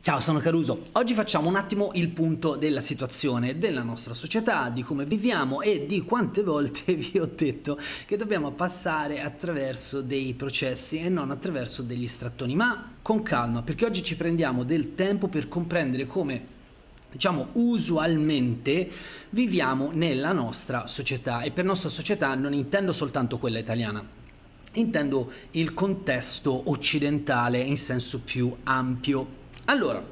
Ciao, sono Caruso. Oggi facciamo un attimo il punto della situazione della nostra società, di come viviamo e di quante volte vi ho detto che dobbiamo passare attraverso dei processi e non attraverso degli strattoni, ma con calma, perché oggi ci prendiamo del tempo per comprendere come, usualmente viviamo nella nostra società. E per nostra società non intendo soltanto quella italiana, intendo il contesto occidentale in senso più ampio. Allora,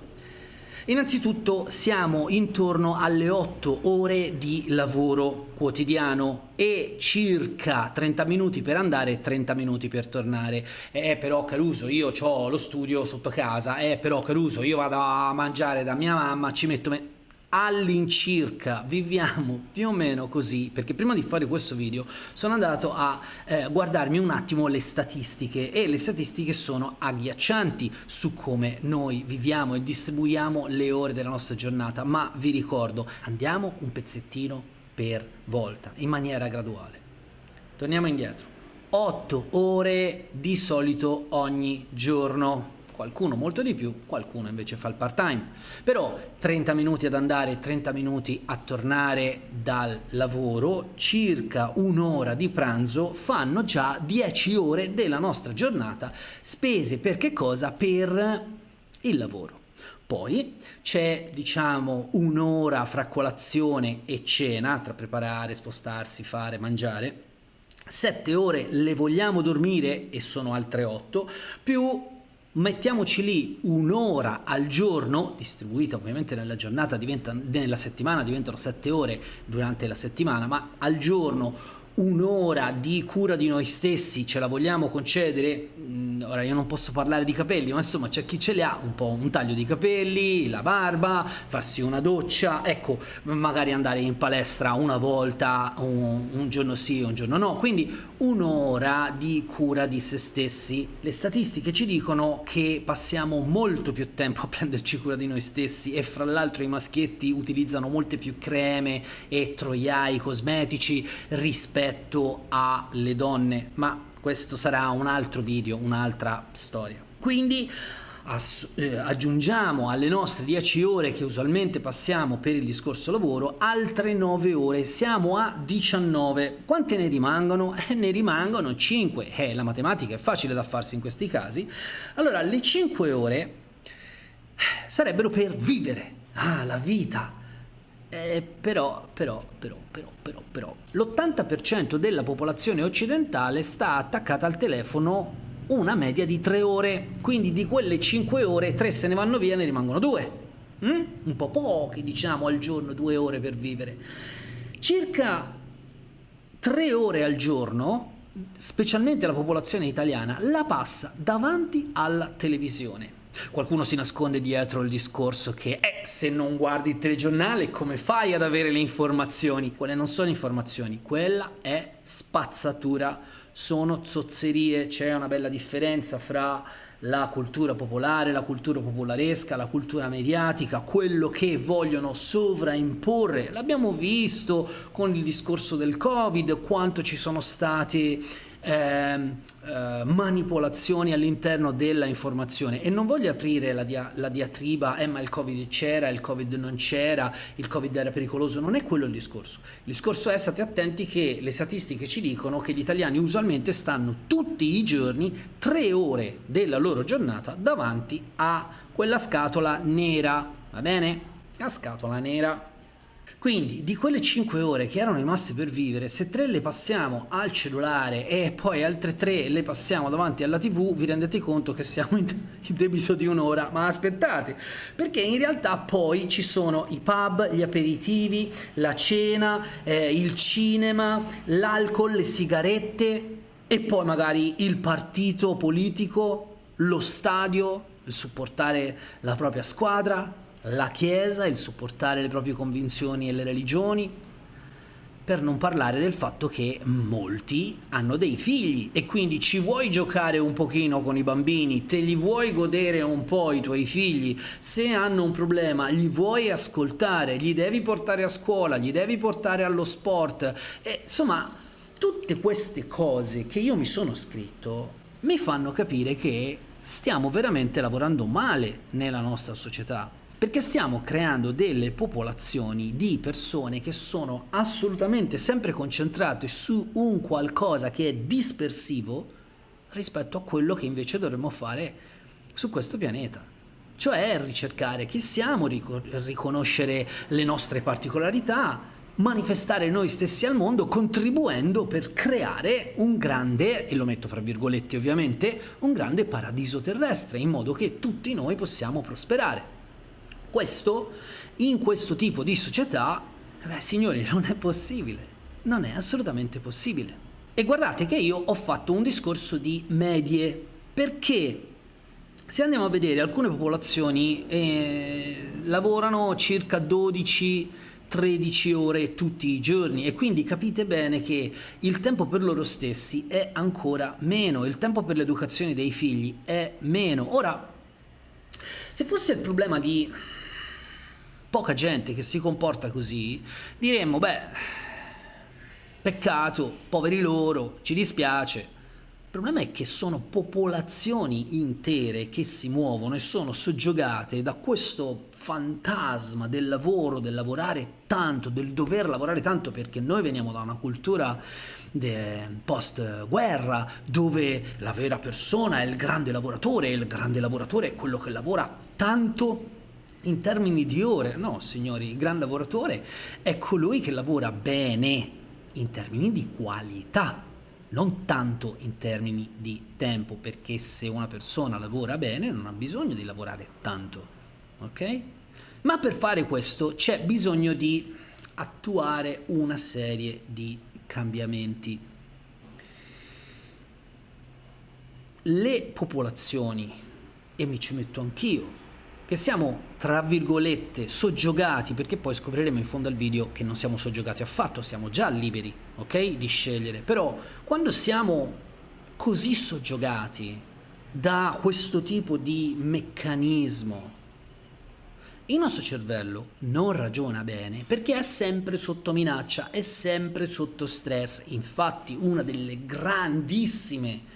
innanzitutto siamo intorno alle 8 ore di lavoro quotidiano e circa 30 minuti per andare e 30 minuti per tornare. Però Caruso, io ho lo studio sotto casa, però Caruso, io vado a mangiare da mia mamma, ci metto... All'incirca viviamo più o meno così, perché prima di fare questo video sono andato a guardarmi un attimo le statistiche, e le statistiche sono agghiaccianti su come noi viviamo e distribuiamo le ore della nostra giornata, ma vi ricordo, andiamo un pezzettino per volta, in maniera graduale. Torniamo indietro. 8 ore di solito ogni giorno. Qualcuno molto di più, qualcuno invece fa il part-time, però 30 minuti ad andare, 30 minuti a tornare dal lavoro, circa un'ora di pranzo fanno già 10 ore della nostra giornata spese per che cosa? Per il lavoro. Poi c'è un'ora fra colazione e cena, tra preparare, spostarsi, fare, mangiare. 7 ore le vogliamo dormire e sono altre 8, più mettiamoci lì un'ora al giorno, distribuita ovviamente nella giornata, nella settimana diventano 7 ore durante la settimana, ma al giorno un'ora di cura di noi stessi ce la vogliamo concedere? Ora io non posso parlare di capelli, ma insomma c'è chi ce li ha, un po' un taglio di capelli, la barba, farsi una doccia, ecco, magari andare in palestra una volta, un giorno sì, un giorno no, quindi un'ora di cura di se stessi. Le statistiche ci dicono che passiamo molto più tempo a prenderci cura di noi stessi, e fra l'altro i maschietti utilizzano molte più creme e troiai cosmetici rispetto alle donne, ma questo sarà un altro video, un'altra storia. Quindi aggiungiamo alle nostre 10 ore che usualmente passiamo per il discorso lavoro altre 9 ore, siamo a 19. Quante ne rimangono? Ne rimangono 5. La matematica è facile da farsi in questi casi. Allora, le 5 ore sarebbero per vivere. La vita. Però l'80% della popolazione occidentale sta attaccata al telefono una media di 3 ore, quindi di quelle 5 ore 3 se ne vanno via, ne rimangono 2. Un po' pochi, al giorno, 2 ore per vivere. Circa 3 ore al giorno, specialmente la popolazione italiana, la passa davanti alla televisione. Qualcuno si nasconde dietro il discorso che se non guardi il telegiornale come fai ad avere le informazioni? Quelle non sono informazioni, quella è spazzatura, sono zozzerie. C'è una bella differenza fra la cultura popolare, la cultura popolaresca, la cultura mediatica, quello che vogliono sovraimporre. L'abbiamo visto con il discorso del Covid, quanto ci sono state manipolazioni all'interno della informazione. E non voglio aprire la diatriba ma il Covid c'era, il Covid non c'era, il Covid era pericoloso. Non è quello il discorso. Il discorso è: state attenti che le statistiche ci dicono che gli italiani usualmente stanno tutti i giorni 3 ore della loro giornata davanti a quella scatola nera, va bene? La scatola nera. Quindi di quelle 5 ore che erano rimaste per vivere, se 3 le passiamo al cellulare e poi altre 3 le passiamo davanti alla TV, vi rendete conto che siamo in debito di un'ora. Ma aspettate, perché in realtà poi ci sono i pub, gli aperitivi, la cena, il cinema, l'alcol, le sigarette, e poi magari il partito politico, lo stadio, il supportare la propria squadra, la chiesa, il supportare le proprie convinzioni e le religioni, per non parlare del fatto che molti hanno dei figli e quindi ci vuoi giocare un pochino con i bambini, te li vuoi godere un po' i tuoi figli, se hanno un problema li vuoi ascoltare, gli devi portare a scuola, gli devi portare allo sport, insomma tutte queste cose che io mi sono scritto mi fanno capire che stiamo veramente lavorando male nella nostra società, perché stiamo creando delle popolazioni di persone che sono assolutamente sempre concentrate su un qualcosa che è dispersivo rispetto a quello che invece dovremmo fare su questo pianeta. Cioè ricercare chi siamo, riconoscere le nostre particolarità, manifestare noi stessi al mondo, contribuendo per creare un grande, e lo metto fra virgolette ovviamente, un grande paradiso terrestre, in modo che tutti noi possiamo prosperare. Questo, in questo tipo di società, signori, non è possibile, non è assolutamente possibile. E guardate che io ho fatto un discorso di medie, perché se andiamo a vedere alcune popolazioni lavorano circa 12-13 ore tutti i giorni, e quindi capite bene che il tempo per loro stessi è ancora meno, il tempo per l'educazione dei figli è meno. Ora, se fosse il problema di poca gente che si comporta così, diremmo, peccato, poveri loro, ci dispiace. Il problema è che sono popolazioni intere che si muovono e sono soggiogate da questo fantasma del lavoro, del lavorare tanto, del dover lavorare tanto, perché noi veniamo da una cultura post-guerra dove la vera persona è il grande lavoratore, e il grande lavoratore è quello che lavora tanto in termini di ore. No, signori, il gran lavoratore è colui che lavora bene in termini di qualità, non tanto in termini di tempo, perché se una persona lavora bene non ha bisogno di lavorare tanto, ok? Ma per fare questo c'è bisogno di attuare una serie di cambiamenti. Le popolazioni, e mi ci metto anch'io, che siamo tra virgolette soggiogati, perché poi scopriremo in fondo al video che non siamo soggiogati affatto, siamo già liberi, ok, di scegliere. Però quando siamo così soggiogati da questo tipo di meccanismo, il nostro cervello non ragiona bene, perché è sempre sotto minaccia, è sempre sotto stress. Infatti una delle grandissime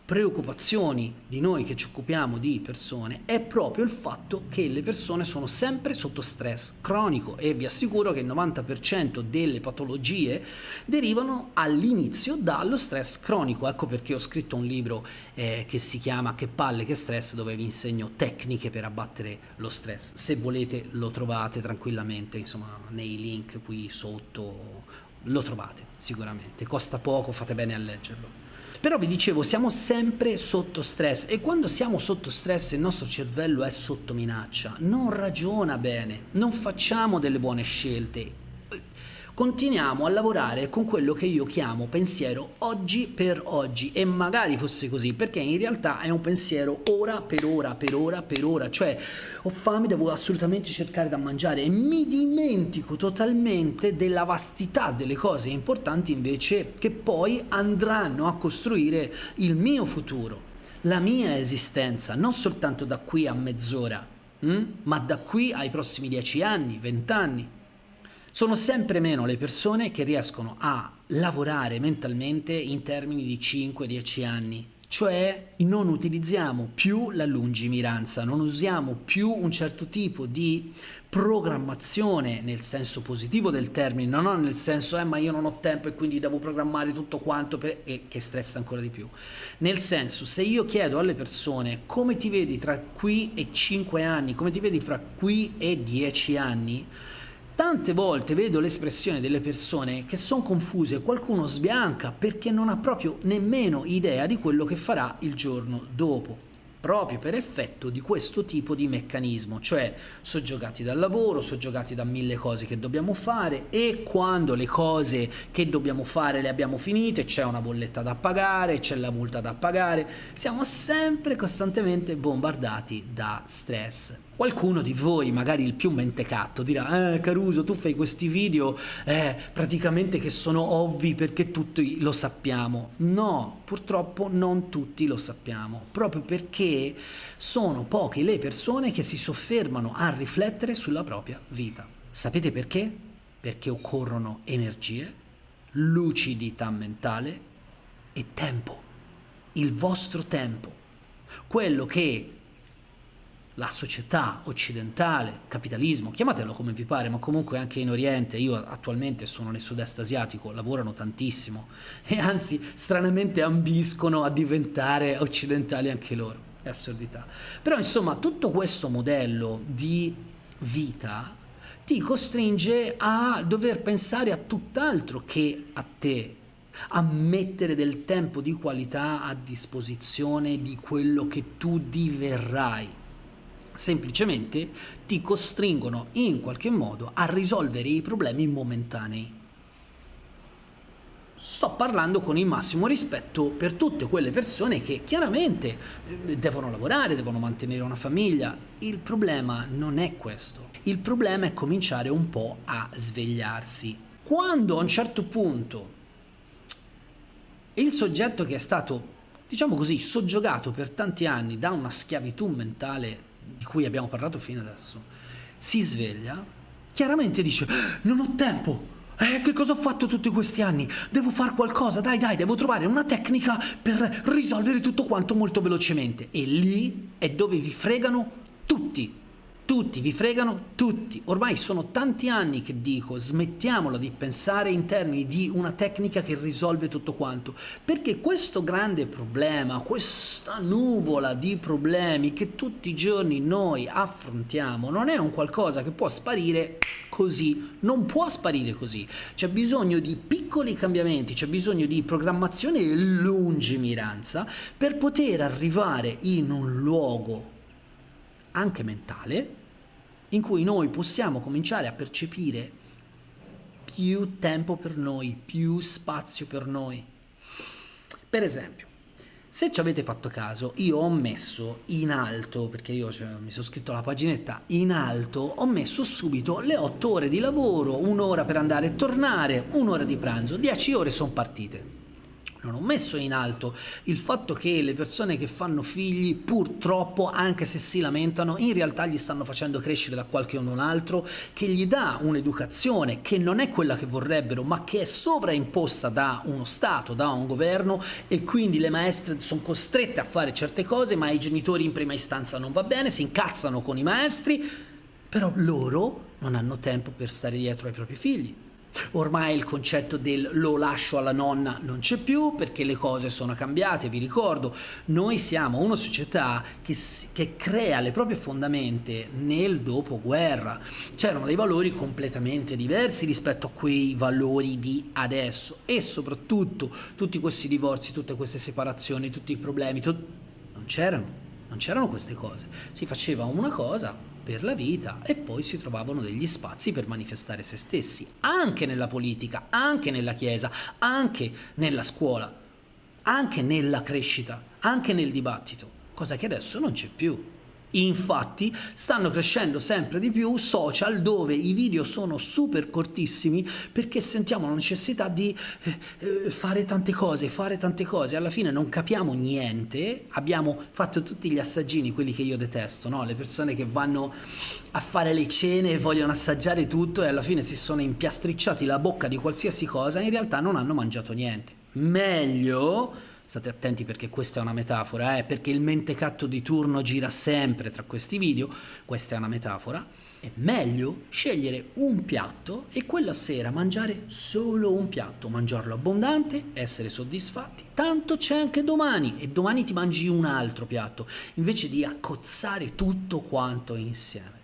preoccupazioni di noi che ci occupiamo di persone è proprio il fatto che le persone sono sempre sotto stress cronico, e vi assicuro che il 90% delle patologie derivano all'inizio dallo stress cronico. Ecco perché ho scritto un libro che si chiama Che palle che stress, dove vi insegno tecniche per abbattere lo stress. Se volete lo trovate tranquillamente, insomma, nei link qui sotto lo trovate sicuramente, costa poco, fate bene a leggerlo. Però vi dicevo, siamo sempre sotto stress, e quando siamo sotto stress il nostro cervello è sotto minaccia, non ragiona bene, non facciamo delle buone scelte, continuiamo a lavorare con quello che io chiamo pensiero oggi per oggi, e magari fosse così, perché in realtà è un pensiero ora per ora per ora per ora, cioè ho fame, devo assolutamente cercare da mangiare, e mi dimentico totalmente della vastità delle cose importanti invece che poi andranno a costruire il mio futuro, la mia esistenza, non soltanto da qui a mezz'ora, ma da qui ai prossimi 10 anni, 20 anni. Sono sempre meno le persone che riescono a lavorare mentalmente in termini di 5-10 anni, cioè non utilizziamo più la lungimiranza, non usiamo più un certo tipo di programmazione nel senso positivo del termine, non nel senso ma io non ho tempo e quindi devo programmare tutto quanto e che stressa ancora di più. Nel senso, se io chiedo alle persone come ti vedi tra qui e 5 anni, come ti vedi fra qui e 10 anni, tante volte vedo l'espressione delle persone che sono confuse, qualcuno sbianca perché non ha proprio nemmeno idea di quello che farà il giorno dopo, proprio per effetto di questo tipo di meccanismo, cioè soggiogati dal lavoro, soggiogati da 1000 cose che dobbiamo fare, e quando le cose che dobbiamo fare le abbiamo finite c'è una bolletta da pagare, c'è la multa da pagare, siamo sempre costantemente bombardati da stress. Qualcuno di voi, magari il più mentecatto, dirà Caruso, tu fai questi video praticamente che sono ovvi perché tutti lo sappiamo. No, purtroppo non tutti lo sappiamo, proprio perché sono poche le persone che si soffermano a riflettere sulla propria vita. Sapete perché? Perché occorrono energie, lucidità mentale e tempo, il vostro tempo. quello che la società occidentale, capitalismo, chiamatelo come vi pare, ma comunque anche in Oriente, io attualmente sono nel sud-est asiatico, lavorano tantissimo e anzi stranamente ambiscono a diventare occidentali anche loro, è assurdità. Però insomma tutto questo modello di vita ti costringe a dover pensare a tutt'altro che a te, a mettere del tempo di qualità a disposizione di quello che tu diverrai. Semplicemente ti costringono in qualche modo a risolvere i problemi momentanei. Sto parlando con il massimo rispetto per tutte quelle persone che chiaramente devono lavorare, devono mantenere una famiglia. Il problema non è questo. Il problema è cominciare un po' a svegliarsi. Quando a un certo punto il soggetto che è stato, diciamo così, soggiogato per tanti anni da una schiavitù mentale di cui abbiamo parlato fino adesso, si sveglia, chiaramente dice: non ho tempo, che cosa ho fatto tutti questi anni? Devo fare qualcosa, dai, devo trovare una tecnica per risolvere tutto quanto molto velocemente. E lì è dove vi fregano tutti. Tutti, vi fregano tutti. Ormai sono tanti anni che dico: smettiamola di pensare in termini di una tecnica che risolve tutto quanto, perché questo grande problema, questa nuvola di problemi che tutti i giorni noi affrontiamo, non è un qualcosa che può sparire così, non può sparire così. C'è bisogno di piccoli cambiamenti, c'è bisogno di programmazione e lungimiranza per poter arrivare in un luogo anche mentale, in cui noi possiamo cominciare a percepire più tempo per noi, più spazio per noi. Per esempio, se ci avete fatto caso, io ho messo in alto, perché io mi sono scritto alla paginetta, in alto ho messo subito le 8 ore di lavoro, un'ora per andare e tornare, un'ora di pranzo, 10 ore sono partite. Non ho messo in alto il fatto che le persone che fanno figli, purtroppo, anche se si lamentano, in realtà gli stanno facendo crescere da qualche un altro che gli dà un'educazione che non è quella che vorrebbero, ma che è sovraimposta da uno Stato, da un governo, e quindi le maestre sono costrette a fare certe cose, ma ai genitori in prima istanza non va bene, si incazzano con i maestri, però loro non hanno tempo per stare dietro ai propri figli. Ormai il concetto del lo lascio alla nonna non c'è più, perché le cose sono cambiate. Vi ricordo, noi siamo una società che crea le proprie fondamenta nel dopoguerra. C'erano dei valori completamente diversi rispetto a quei valori di adesso, e soprattutto tutti questi divorzi, tutte queste separazioni, tutti i problemi, non c'erano queste cose. Si faceva una cosa per la vita e poi si trovavano degli spazi per manifestare se stessi, anche nella politica, anche nella chiesa, anche nella scuola, anche nella crescita, anche nel dibattito, cosa che adesso non c'è più. Infatti stanno crescendo sempre di più social dove i video sono super cortissimi, perché sentiamo la necessità di fare tante cose, alla fine non capiamo niente. Abbiamo fatto tutti gli assaggini, quelli che io detesto, no? Le persone che vanno a fare le cene e vogliono assaggiare tutto e alla fine si sono impiastricciati la bocca di qualsiasi cosa e in realtà non hanno mangiato niente. Meglio, state attenti perché questa è una metafora, perché il mentecatto di turno gira sempre tra questi video, questa è una metafora, è meglio scegliere un piatto e quella sera mangiare solo un piatto, mangiarlo abbondante, essere soddisfatti, tanto c'è anche domani e domani ti mangi un altro piatto, invece di accozzare tutto quanto insieme.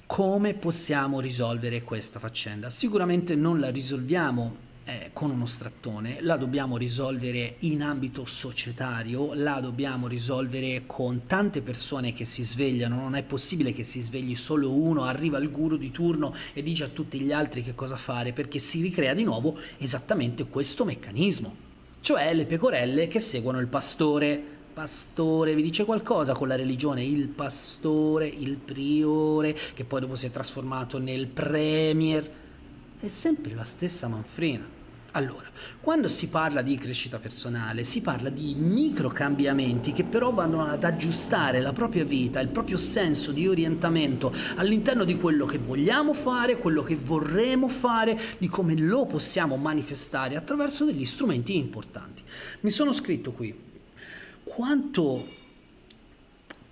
Come possiamo risolvere questa faccenda? Sicuramente non la risolviamo con uno strattone, la dobbiamo risolvere in ambito societario, la dobbiamo risolvere con tante persone che si svegliano. Non è possibile che si svegli solo uno, arriva il guru di turno e dice a tutti gli altri che cosa fare, perché si ricrea di nuovo esattamente questo meccanismo, cioè le pecorelle che seguono il pastore. Pastore, vi dice qualcosa con la religione? Il pastore, il priore, che poi dopo si è trasformato nel premier, è sempre la stessa manfrina. Allora, quando si parla di crescita personale, si parla di microcambiamenti che però vanno ad aggiustare la propria vita, il proprio senso di orientamento all'interno di quello che vogliamo fare, quello che vorremmo fare, di come lo possiamo manifestare attraverso degli strumenti importanti. Mi sono scritto qui: quanto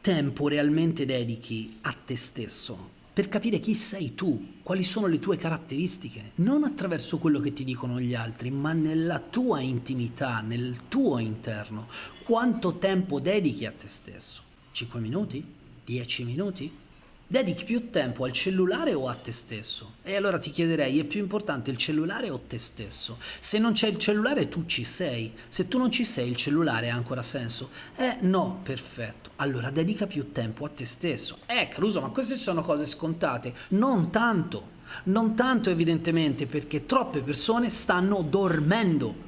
tempo realmente dedichi a te stesso per capire chi sei tu, quali sono le tue caratteristiche, non attraverso quello che ti dicono gli altri, ma nella tua intimità, nel tuo interno. Quanto tempo dedichi a te stesso? 5 minuti? 10 minuti? Dedichi più tempo al cellulare o a te stesso? E allora ti chiederei, è più importante il cellulare o te stesso? Se non c'è il cellulare tu ci sei, se tu non ci sei il cellulare ha ancora senso? No, perfetto, allora dedica più tempo a te stesso. Caruso, ma queste sono cose scontate? Non tanto, non tanto evidentemente, perché troppe persone stanno dormendo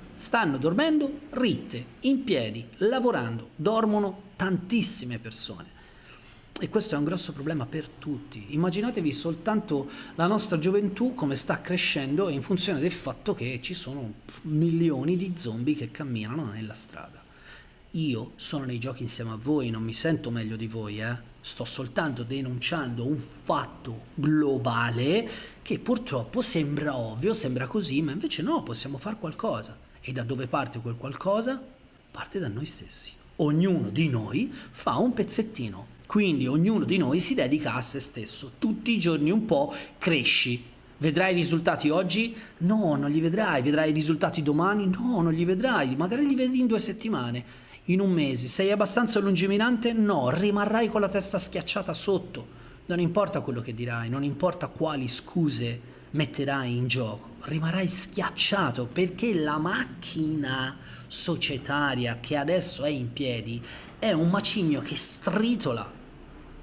ritte, in piedi, lavorando, dormono tantissime persone. E questo è un grosso problema per tutti. Immaginatevi soltanto la nostra gioventù come sta crescendo in funzione del fatto che ci sono milioni di zombie che camminano nella strada. Io sono nei giochi insieme a voi, non mi sento meglio di voi, Sto soltanto denunciando un fatto globale che purtroppo sembra ovvio, sembra così, ma invece no, possiamo fare qualcosa. E da dove parte quel qualcosa? Parte da noi stessi. Ognuno di noi fa un pezzettino. Quindi ognuno di noi si dedica a se stesso, tutti i giorni un po' cresci. Vedrai i risultati oggi? No, non li vedrai. Vedrai i risultati domani? No, non li vedrai. Magari li vedi in 2 settimane, in un mese. Sei abbastanza lungimirante? No, rimarrai con la testa schiacciata sotto. Non importa quello che dirai, non importa quali scuse metterai in gioco, rimarrai schiacciato perché la macchina societaria che adesso è in piedi è un macigno che stritola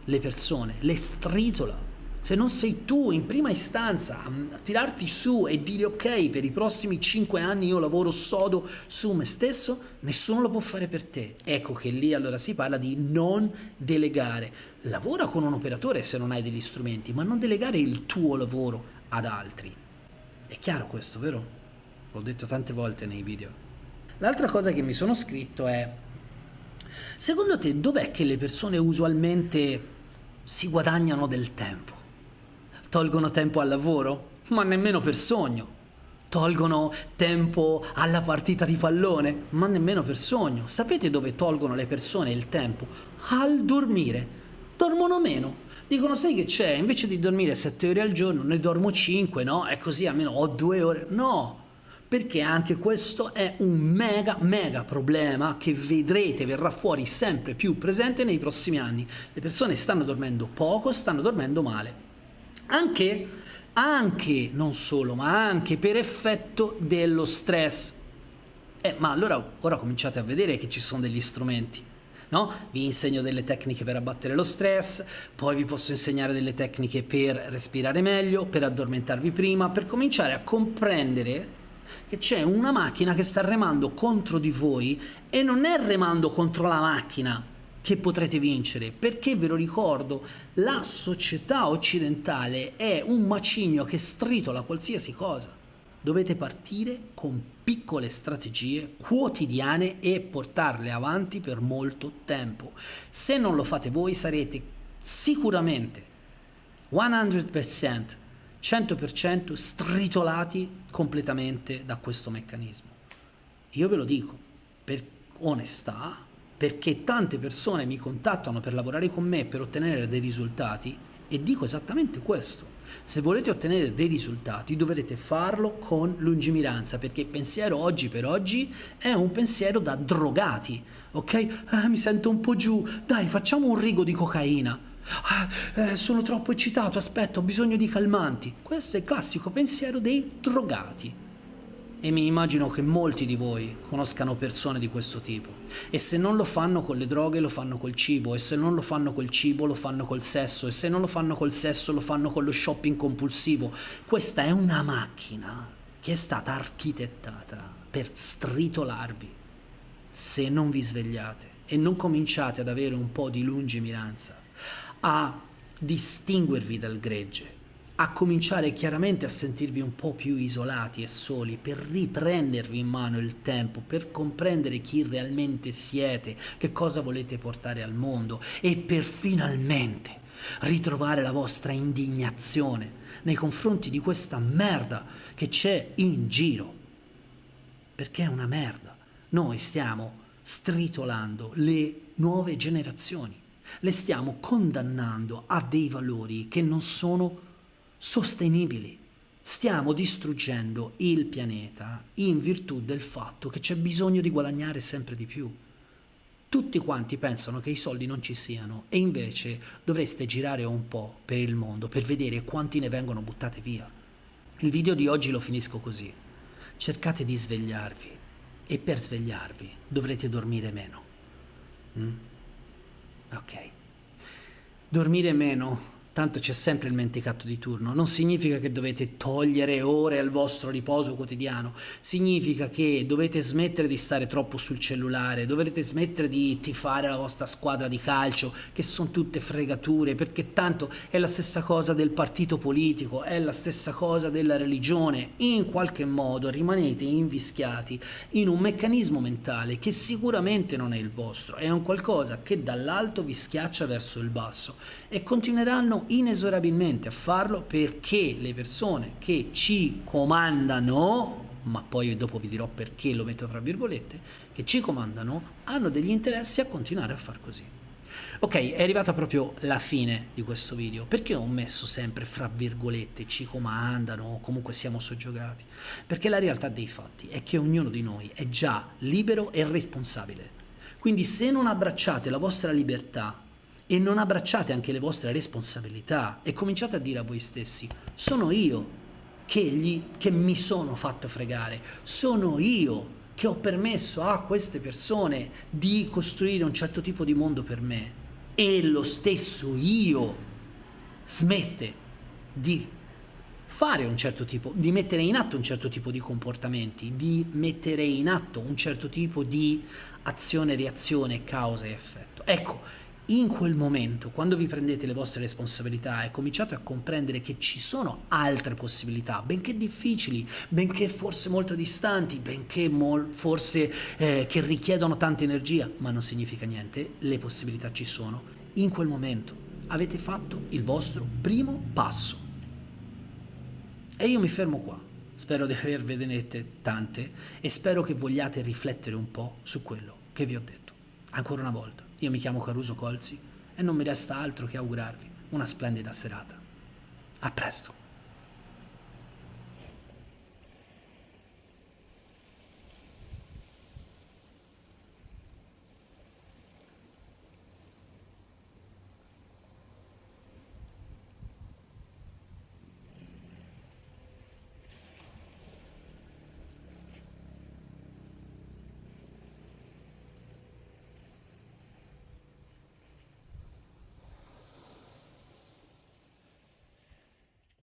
le persone, le stritola. Se non sei tu in prima istanza a tirarti su e dire ok, per i prossimi 5 anni io lavoro sodo su me stesso, nessuno lo può fare per te. Ecco che lì allora si parla di non delegare. Lavora con un operatore se non hai degli strumenti, ma non delegare il tuo lavoro ad altri. È chiaro questo, vero? L'ho detto tante volte nei video. L'altra cosa che mi sono scritto è: secondo te dov'è che le persone usualmente si guadagnano del tempo? Tolgono tempo al lavoro? Ma nemmeno per sogno. Tolgono tempo alla partita di pallone? Ma nemmeno per sogno. Sapete dove tolgono le persone il tempo? Al dormire. Dormono meno. Dicono, sai che c'è? Invece di dormire 7 ore al giorno ne dormo 5, no? E così almeno ho 2 ore. No! Perché anche questo è un mega problema che vedrete verrà fuori sempre più presente nei prossimi anni. Le persone stanno dormendo poco, stanno dormendo male. Anche, non solo, ma anche per effetto dello stress. Ma allora ora cominciate a vedere che ci sono degli strumenti, no? Vi insegno delle tecniche per abbattere lo stress, poi vi posso insegnare delle tecniche per respirare meglio, per addormentarvi prima, per cominciare a comprendere che c'è una macchina che sta remando contro di voi e non è remando contro la macchina che potrete vincere, perché ve lo ricordo, la società occidentale è un macigno che stritola qualsiasi cosa. Dovete partire con piccole strategie quotidiane e portarle avanti per molto tempo. Se non lo fate voi sarete sicuramente 100% stritolati completamente da questo meccanismo. Io ve lo dico per onestà, perché tante persone mi contattano per lavorare con me per ottenere dei risultati e dico esattamente questo. Se volete ottenere dei risultati dovrete farlo con lungimiranza, perché il pensiero oggi per oggi è un pensiero da drogati, ok? Mi sento un po' giù, dai facciamo un rigo di cocaina. Sono troppo eccitato, aspetta, ho bisogno di calmanti. Questo è il classico pensiero dei drogati. E mi immagino che molti di voi conoscano persone di questo tipo. E se non lo fanno con le droghe, lo fanno col cibo. E se non lo fanno col cibo, lo fanno col sesso. E se non lo fanno col sesso, lo fanno con lo shopping compulsivo. Questa è una macchina che è stata architettata per stritolarvi. Se non vi svegliate e non cominciate ad avere un po' di lungimiranza, a distinguervi dal gregge, a cominciare chiaramente a sentirvi un po' più isolati e soli, per riprendervi in mano il tempo, per comprendere chi realmente siete, che cosa volete portare al mondo e per finalmente ritrovare la vostra indignazione nei confronti di questa merda che c'è in giro. Perché è una merda. Noi stiamo stritolando le nuove generazioni, le stiamo condannando a dei valori che non sono sostenibili. Stiamo distruggendo il pianeta in virtù del fatto che c'è bisogno di guadagnare sempre di più. Tutti quanti pensano che i soldi non ci siano e invece dovreste girare un po' per il mondo per vedere quanti ne vengono buttate via. Il video di oggi lo finisco così. Cercate di svegliarvi e per svegliarvi dovrete dormire meno. Ok. Dormire meno, tanto c'è sempre il menticatto di turno, non significa che dovete togliere ore al vostro riposo quotidiano, significa che dovete smettere di stare troppo sul cellulare, dovete smettere di tifare la vostra squadra di calcio, che sono tutte fregature, perché tanto è la stessa cosa del partito politico, è la stessa cosa della religione, in qualche modo rimanete invischiati in un meccanismo mentale che sicuramente non è il vostro, è un qualcosa che dall'alto vi schiaccia verso il basso e continueranno inesorabilmente a farlo perché le persone che ci comandano, ma poi dopo vi dirò perché lo metto fra virgolette, che ci comandano, hanno degli interessi a continuare a far così. Ok, è arrivata proprio la fine di questo video. Perché ho messo sempre fra virgolette ci comandano o comunque siamo soggiogati? Perché la realtà dei fatti è che ognuno di noi è già libero e responsabile. Quindi se non abbracciate la vostra libertà e non abbracciate anche le vostre responsabilità e cominciate a dire a voi stessi sono io che mi sono fatto fregare, sono io che ho permesso a queste persone di costruire un certo tipo di mondo per me e lo stesso io smette di fare un certo tipo, di mettere in atto un certo tipo di comportamenti, di mettere in atto un certo tipo di azione, reazione, causa e effetto. Ecco, in quel momento, quando vi prendete le vostre responsabilità e cominciate a comprendere che ci sono altre possibilità, benché difficili, benché forse molto distanti, benché forse che richiedono tanta energia, ma non significa niente, le possibilità ci sono. In quel momento avete fatto il vostro primo passo. E io mi fermo qua. Spero di avervene dette tante e spero che vogliate riflettere un po' su quello che vi ho detto. Ancora una volta. Io mi chiamo Caruso Colzi e non mi resta altro che augurarvi una splendida serata. A presto!